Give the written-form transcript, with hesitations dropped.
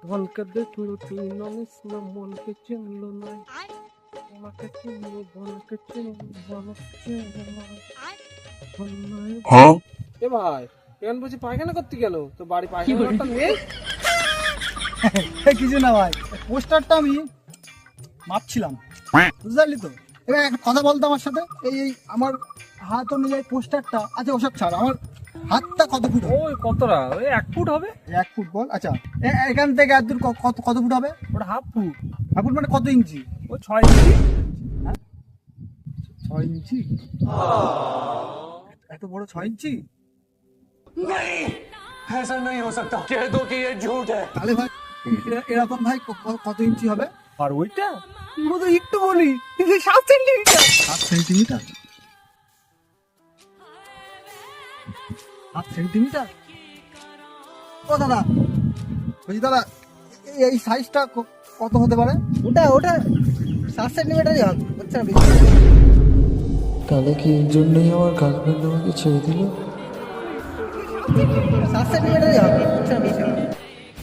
ধনকে দেখলো তুই নমিস না মনকে চিনলো না তোমাকে চিনলো ধনকে চিনলো ধনকে চিনলো না এ ভাই কেন বলছি পায়খানা করতে গেল তো বাড়ি পায়খানা করতে নেই কিছু না ভাই, পোস্টারটা আমি মাপছিলাম, বুঝতে পারলি তো। এবার একটা কথা বলতো আমার সাথে, এই এই আমার হাত অনুযায়ী পোস্টারটা, আচ্ছা ওসব ছাড়, আমার হাতটা কত ফুট হবে? ওই কতটা ওই 1 ফুট হবে। 1 ফুট বল। আচ্ছা এখান থেকে এত দূর কত কত ফুট হবে? ওটা হাফ ফুট। হাফ ফুট মানে কত ইঞ্চি? ওই 6 ইঞ্চি। 6 ইঞ্চি? এত বড় 6 ইঞ্চি? ऐसा नहीं हो सकता। कह दो कि ये झूठ है। তাহলে ভাই এরকম ভাই কত ইঞ্চি হবে? আর ওইটা তো একটু বলি 7 সেন্টিমিটার। 7 সেন্টিমিটার? 7 সেন্টিমিটার? ও দাদা, বলছি দাদা এই সাইজটা কত হতে পারে? ওটা 7 সেন্টিমিটারই হবে, বুঝছো না? বেশি তাহলে কি এর জন্যই আমার গার্লফ্রেন্ড আমাকে ছেড়ে দিল? 7 সেন্টিমিটারই হবে, বুঝছো না? বেশি হবে।